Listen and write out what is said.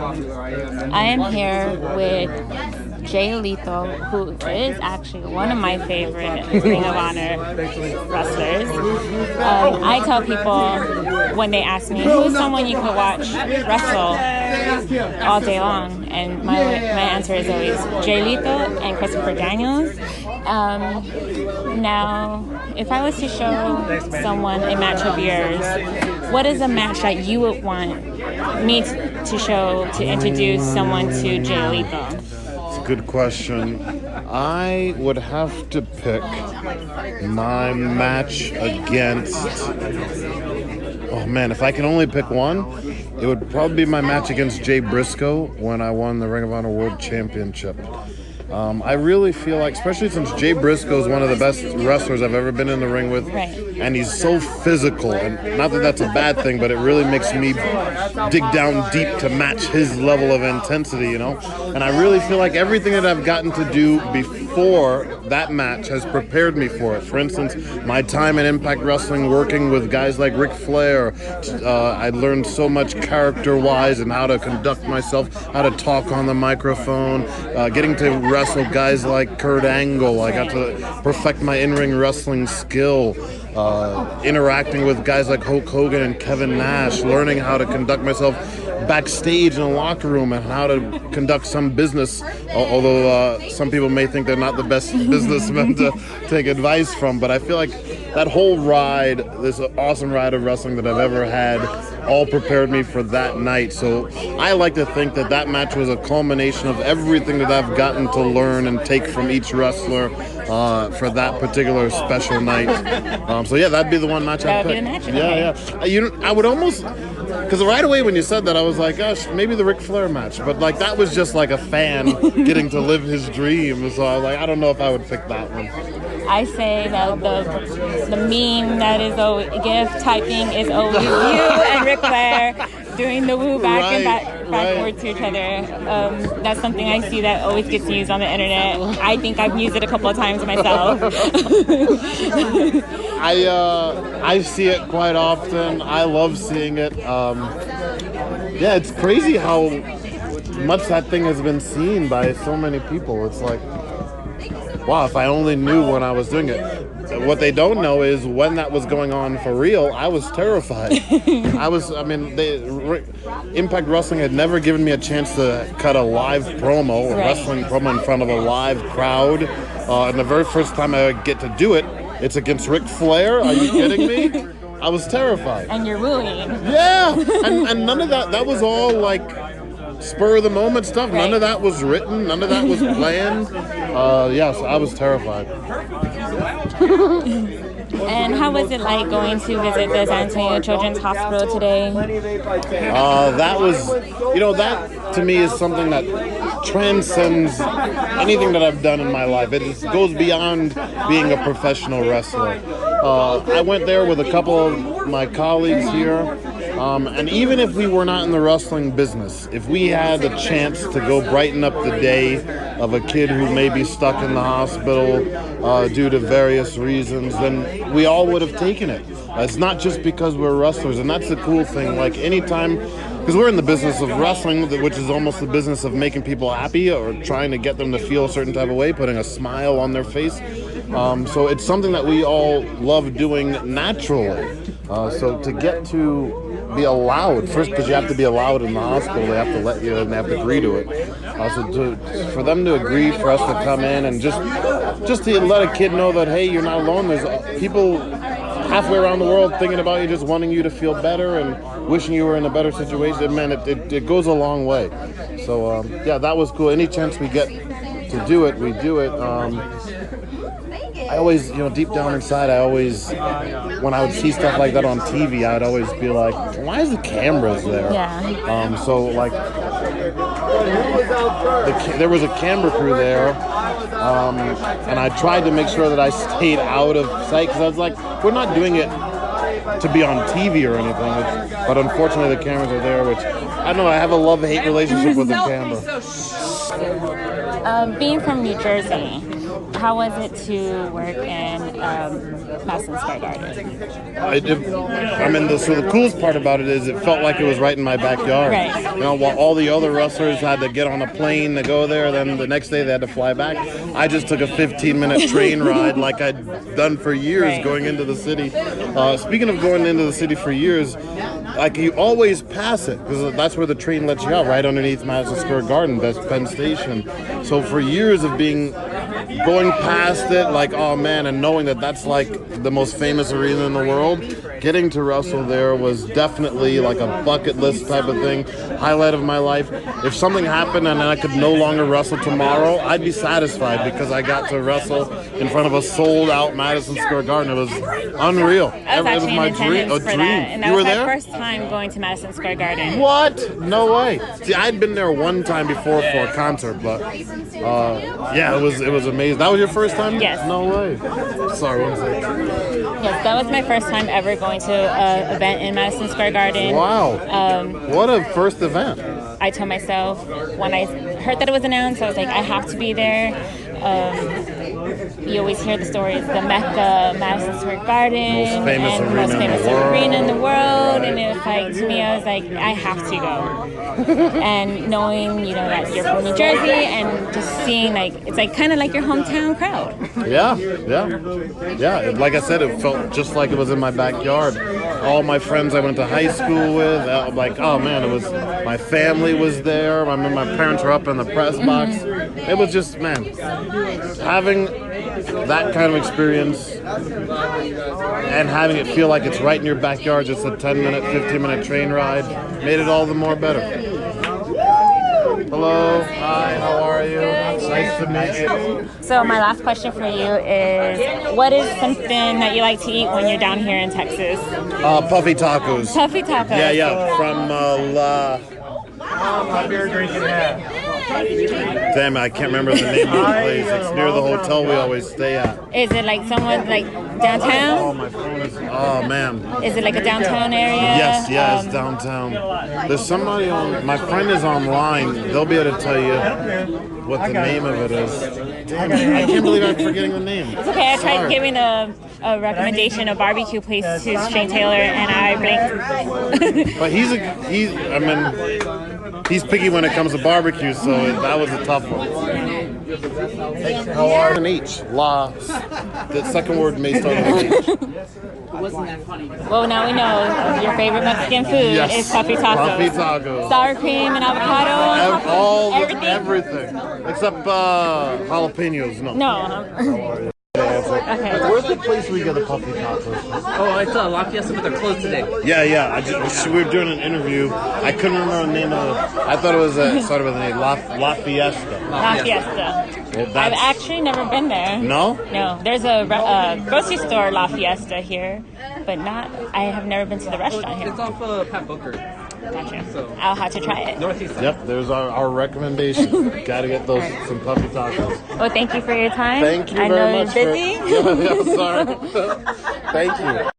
I am here with Jay Lethal, who is actually one of my favorite Ring of Honor wrestlers. I tell people when they ask me, who's someone you could watch wrestle all day long? And my answer is always Jay Lethal and Christopher Daniels. Now, if I was to show someone a match of yours, what is a match that you would want me to show to introduce someone to Jay Lethal? It's a good question. I would have to pick my match against... Oh man, if I can only pick one, it would probably be my match against Jay Briscoe when I won the Ring of Honor World Championship. I really feel like, especially since Jay Briscoe is one of the best wrestlers I've ever been in the ring with, and he's so physical, and not that that's a bad thing, but it really makes me dig down deep to match his level of intensity, you know? And I really feel like everything that I've gotten to do before that match has prepared me for it. For instance, my time in Impact Wrestling working with guys like Ric Flair, I learned so much character-wise and how to conduct myself, how to talk on the microphone, getting to wrestle guys like Kurt Angle. I got to perfect my in-ring wrestling skill, interacting with guys like Hulk Hogan and Kevin Nash, learning how to conduct myself backstage in a locker room and how to conduct some business, although some people may think they're not the best businessmen to take advice from. But I feel like that whole ride, this awesome ride of wrestling that I've ever had, all prepared me for that night. So I like to think that that match was a culmination of everything that I've gotten to learn and take from each wrestler for that particular special night. So yeah, that'd be the one match I'd pick. Yeah. I would almost, because right away when you said that, I was like, gosh, maybe the Ric Flair match. But like that was just like a fan getting to live his dream. So I was like, I don't know if I would pick that one. I say that the meme that is always gift typing is always you and Ric Flair doing the woo backward to each other. That's something I see that always gets used on the internet. I think I've used it a couple of times myself. I see it quite often. I love seeing it. Yeah, it's crazy how much that thing has been seen by so many people. It's like, wow, if I only knew when I was doing it. What they don't know is when that was going on for real, I was terrified. Impact Wrestling had never given me a chance to cut a live promo, a wrestling promo in front of a live crowd. And the very first time I get to do it, it's against Ric Flair. Are you kidding me? I was terrified. And you're wooing. Yeah, and none of that was all like spur of the moment stuff. None of that was written. None of that was planned. So I was terrified. And how was it like going to visit the San Antonio Children's Hospital today? That was, that to me is something that transcends anything that I've done in my life. It just goes beyond being a professional wrestler. I went there with a couple of my colleagues here. And even if we were not in the wrestling business, if we had a chance to go brighten up the day of a kid who may be stuck in the hospital due to various reasons, then we all would have taken it. It's not just because we're wrestlers, and that's the cool thing. Like anytime, because we're in the business of wrestling, which is almost the business of making people happy or trying to get them to feel a certain type of way, putting a smile on their face. So it's something that we all love doing naturally. So to get to be allowed, first because you have to be allowed in the hospital, they have to let you and they have to agree to it. For them to agree for us to come in and just to let a kid know that, hey, you're not alone. There's people halfway around the world thinking about you, just wanting you to feel better and wishing you were in a better situation. Man, it goes a long way. So that was cool. Any chance we get to do it, we do it. I always, deep down inside, when I would see stuff like that on TV, I'd always be like, why is the cameras there? Yeah. There was a camera crew there, and I tried to make sure that I stayed out of sight, because I was like, we're not doing it to be on TV or anything, but unfortunately the cameras are there, which, I don't know, I have a love-hate relationship with the camera. Being from New Jersey, How was it to work in Madison Square Garden? So the coolest part about it is it felt like it was right in my backyard. Right. You know, while all the other wrestlers had to get on a plane to go there, then the next day they had to fly back. I just took a 15-minute train ride like I'd done for years Right. going into the city. Speaking of going into the city for years, like you always pass it because that's where the train lets you out, right underneath Madison Square Garden, that's Penn Station. So for years of going past it, like, oh man, and knowing that that's like the most famous arena in the world, getting to wrestle there was definitely like a bucket list type of thing, highlight of my life. If something happened and I could no longer wrestle tomorrow, I'd be satisfied because I got to wrestle in front of a sold-out Madison Square Garden. It was unreal. I was It was actually my in dream. attendance for that, and that You was were my there? first time going to Madison Square Garden. What? No way. See, I'd been there one time before for a concert, but yeah, it was amazing. That was your first time? Yes. No way. Sorry, what was that? Yes, that was my first time ever going to an event in Madison Square Garden. Wow. What a first event. I told myself when I heard that it was announced, I was like, I have to be there. You always hear the stories, the Mecca, Madison Square Garden, Most famous and the arena most in the famous world. arena in the world. And it was like, to me, I was like, I have to go. And knowing, that you're from New Jersey and just seeing, like, it's like kind of like your hometown crowd. Yeah. Like I said, it felt just like it was in my backyard. All my friends I went to high school with, like, oh man, it was. My family was there. I remember my parents were up in the press box. It was just, man, having that kind of experience and having it feel like it's right in your backyard, just a 10-minute, 15-minute train ride, made it all the more better. Hello. Hi, how are you? Nice to meet you. So my last question for you is, what is something that you like to eat when you're down here in Texas? Puffy tacos. Puffy tacos. Yeah, from Beer drinking hat. Damn it, I can't remember the name of the place. It's near the hotel we always stay at. Is it like someone like Oh, downtown? my phone is. Oh, man. Is it like a downtown area? Yes, it's downtown. There's somebody my friend is online. They'll be able to tell you what the name of it is. Damn it, I can't believe I'm forgetting the name. It's okay, I tried Sorry. giving a recommendation, a barbecue place to Shane Taylor, and I blinked. But he's picky when it comes to barbecue, so that was a tough one. How are an H? La. The second word may start with an H. Well, now we know your favorite Mexican food Yes. is puffy tacos. Puffy tacos. Sour cream and avocado. Everything. Except jalapenos. No. No. Okay. Where's the place we get the puffy tacos? Oh, it's La Fiesta, but they're closed today. Yeah. We were doing an interview. I couldn't remember the name of it. I thought it was started with a name. La Fiesta. La Fiesta. Well, I've that's- actually never been there. No? No. There's a grocery store, La Fiesta, here, but I have never been to the restaurant here. It's off Pat Booker. Gotcha. So- I'll have to try it. Northeast side. Yep, there's our recommendation. Gotta get some puffy tacos. Well, thank you for your time. Thank you I very know much. you're busy. Yeah, sorry. Thank you.